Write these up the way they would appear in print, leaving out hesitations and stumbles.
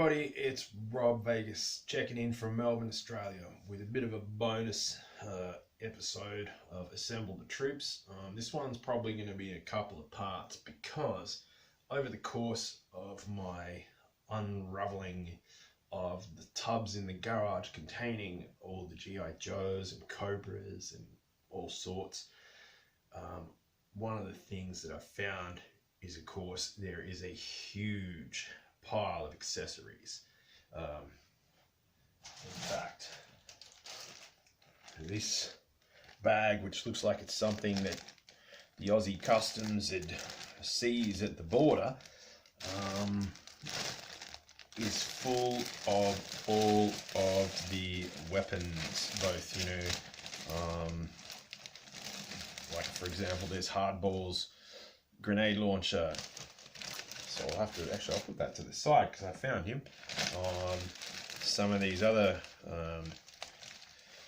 everybody, it's Rob Vegas checking in from Melbourne, Australia with a bit of a bonus episode of Assemble the Troops. This one's probably going to be a couple of parts because over the course of my unraveling of the tubs in the garage containing all the G.I. Joes and Cobras and all sorts, one of the things that I found is, of course, there is a huge pile of accessories. In fact, this bag, which looks like it's something that the Aussie Customs had seized at the border, is full of all of the weapons, both, like for example, there's hardballs, grenade launcher. So I'll put that to the side because I found him. Some of these other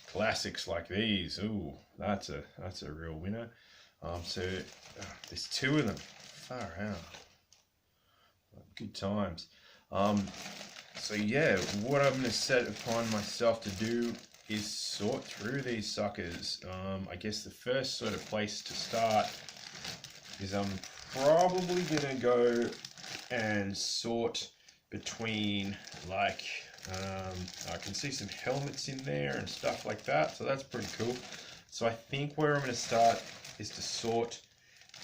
classics like these. Ooh, that's a real winner. So there's two of them. Far out. Good times. So yeah, what I'm going to set upon myself to do is sort through these suckers. I guess the first sort of place to start is I'm probably going to go and sort between, like, I can see some helmets in there and stuff like that, so that's pretty cool. So I think where I'm going to start is to sort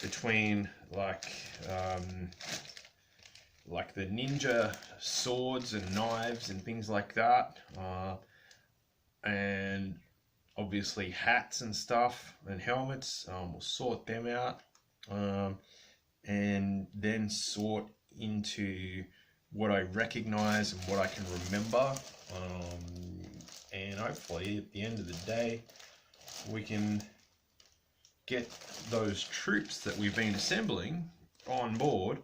between like the ninja swords and knives and things like that, and obviously hats and stuff and helmets. We'll sort them out, and then sort into what I recognize and what I can remember, and hopefully at the end of the day we can get those troops that we've been assembling on board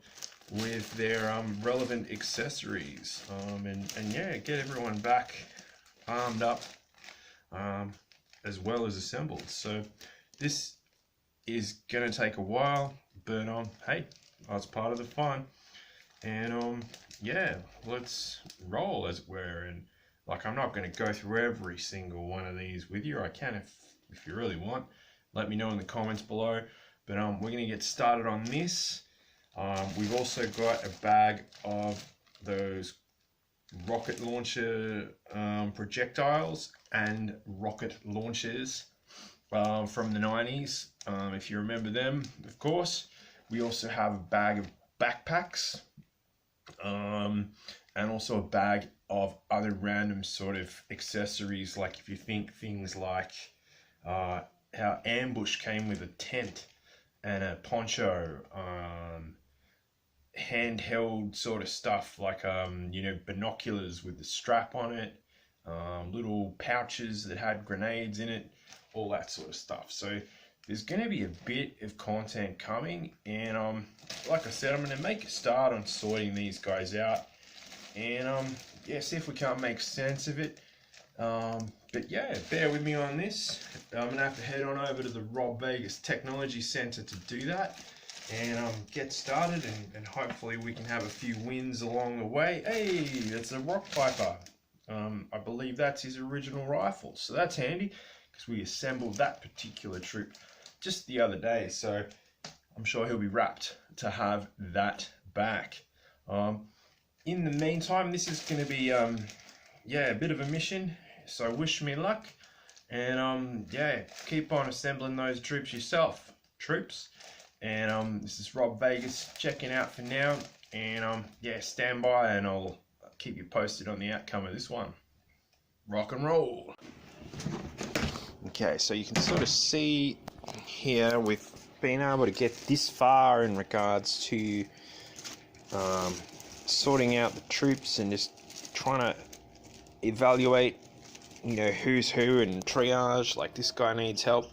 with their relevant accessories, and yeah, get everyone back armed up, as well as assembled. So this is gonna take a while, but hey, that's part of the fun. And yeah, let's roll, as it were. And like, I'm not going to go through every single one of these with you. I can if you really want. Let me know in the comments below. But we're going to get started on this. We've also got a bag of those rocket launcher projectiles and rocket launchers from the 90s, if you remember them, of course. We also have a bag of backpacks, and also a bag of other random sort of accessories, like if you think things like how Ambush came with a tent and a poncho, handheld sort of stuff like binoculars with the strap on it, little pouches that had grenades in it, all that sort of stuff. So there's going to be a bit of content coming, and like I said, I'm going to make a start on sorting these guys out, and yeah, see if we can't make sense of it. But yeah, bear with me on this. I'm going to have to head on over to the Rob Vegas Technology Center to do that, and get started, and hopefully we can have a few wins along the way. Hey, it's a rock piper. I believe that's his original rifle, so that's handy because we assembled that particular troop just the other day, so I'm sure he'll be rapt to have that back. In the meantime, this is going to be yeah, a bit of a mission, so wish me luck, and yeah, keep on assembling those troops yourself, troops. And this is Rob Vegas checking out for now, and yeah, stand by and I'll keep you posted on the outcome of this one. Rock and roll. Okay, so you can sort of see here with being able to get this far in regards to sorting out the troops and just trying to evaluate, who's who and triage, like this guy needs help.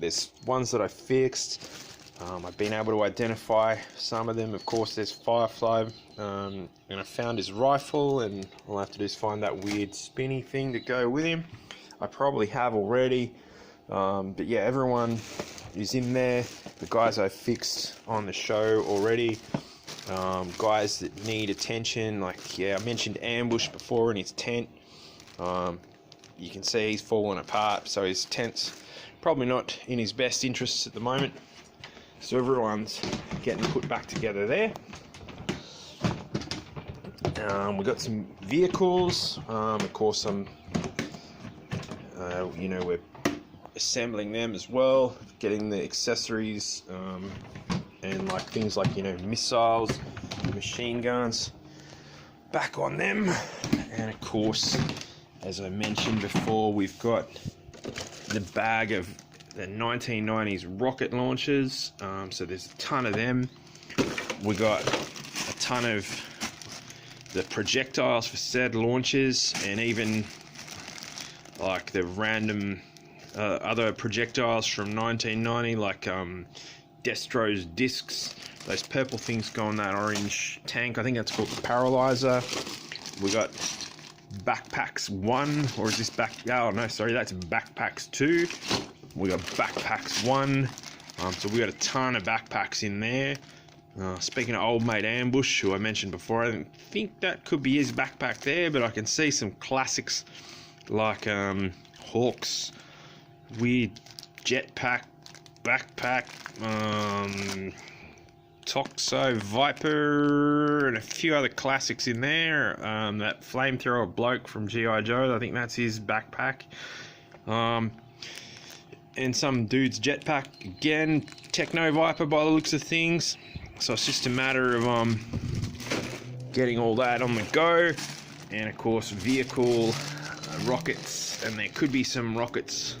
There's ones that I fixed. I've been able to identify some of them. Of course, there's Firefly, and I found his rifle, and all I have to do is find that weird spinny thing to go with him. I probably have already, but yeah, everyone is in there. The guys I fixed on the show already. guys that need attention. Like, yeah, I mentioned Ambush before in his tent. You can see he's falling apart, so his tent's probably not in his best interests at the moment. So everyone's getting put back together there. We've got some vehicles. Of course, we're assembling them as well, getting the accessories, and like things like, missiles, machine guns back on them. And of course, as I mentioned before, we've got the bag of the 1990s rocket launchers. So there's a ton of them. We got a ton of the projectiles for said launches, and even like the random other projectiles from 1990, like Destro's discs. Those purple things go on that orange tank. I think that's called the Paralyzer. We got Backpacks 1, or is this oh no, sorry, that's Backpacks 2. We got Backpacks 1. So we got a ton of backpacks in there. Speaking of old mate Ambush, who I mentioned before, I don't think that could be his backpack there, but I can see some classics like Hawk's weird jetpack backpack, Toxo Viper, and a few other classics in there. That flamethrower bloke from G.I. Joe, I think that's his backpack. And some dude's jetpack again, Techno Viper by the looks of things. So it's just a matter of getting all that on the go, and of course vehicle rockets, and there could be some rockets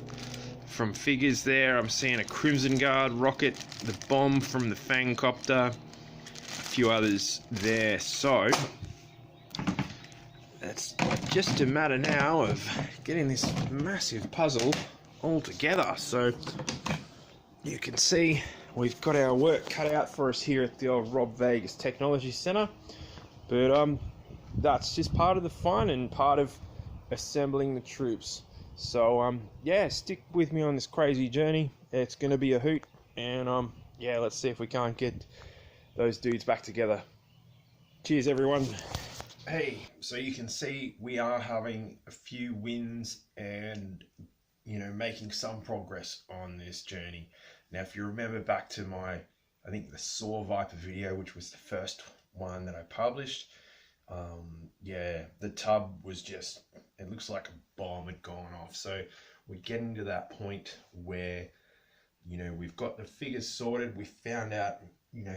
from figures there. I'm seeing a Crimson Guard rocket, the bomb from the Fang Copter, a few others there. So it's just a matter now of getting this massive puzzle all together. So you can see we've got our work cut out for us here at the old Rob Vegas Technology Center, but that's just part of the fun and part of assembling the troops. So yeah, stick with me on this crazy journey. It's gonna be a hoot, and yeah, let's see if we can't get those dudes back together. Cheers, everyone. Hey, so you can see we are having a few wins and making some progress on this journey. Now, if you remember back to my, I think the Saw Viper video, which was the first one that I published, yeah, the tub was just, it looks like a bomb had gone off. So we're getting to that point where, we've got the figures sorted. We found out,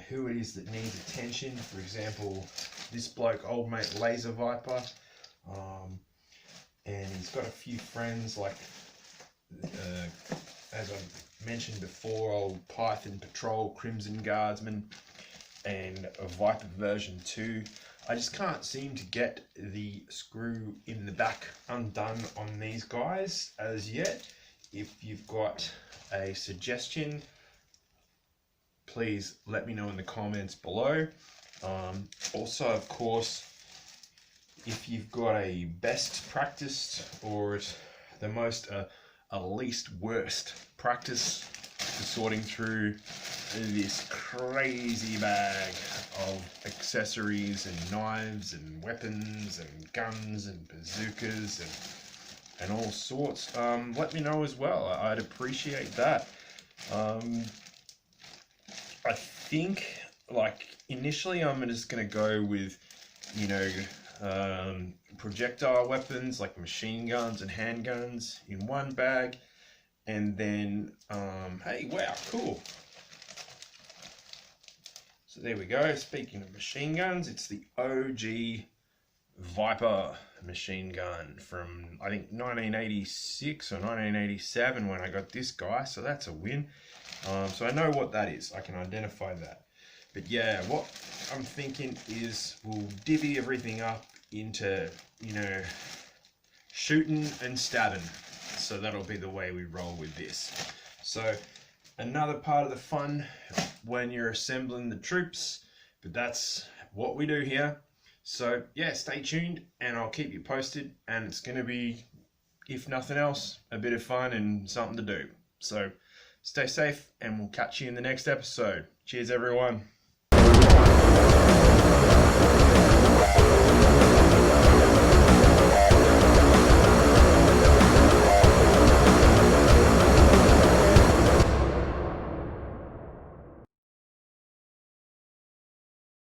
who it is that needs attention. For example, this bloke, old mate Laser Viper, and he's got a few friends like, as I mentioned before, old Python Patrol, Crimson Guardsman, and a Viper version 2. I just can't seem to get the screw in the back undone on these guys as yet. If you've got a suggestion, please let me know in the comments below. Also, of course, if you've got a best practice or the most least worst practice for sorting through this crazy bag of accessories and knives and weapons and guns and bazookas and all sorts, let me know as well. I'd appreciate that. I think, like, initially I'm just going to go with, projectile weapons like machine guns and handguns in one bag, and then hey, wow, cool. So there we go. Speaking of machine guns, it's the OG Viper machine gun from, I think, 1986 or 1987 when I got this guy, so that's a win. So I know what that is. I can identify that. But yeah, what I'm thinking is we'll divvy everything up into, shooting and stabbing. So that'll be the way we roll with this. So another part of the fun when you're assembling the troops, but that's what we do here. So yeah, stay tuned and I'll keep you posted, and it's going to be, if nothing else, a bit of fun and something to do. So stay safe and we'll catch you in the next episode. Cheers, everyone. Bye.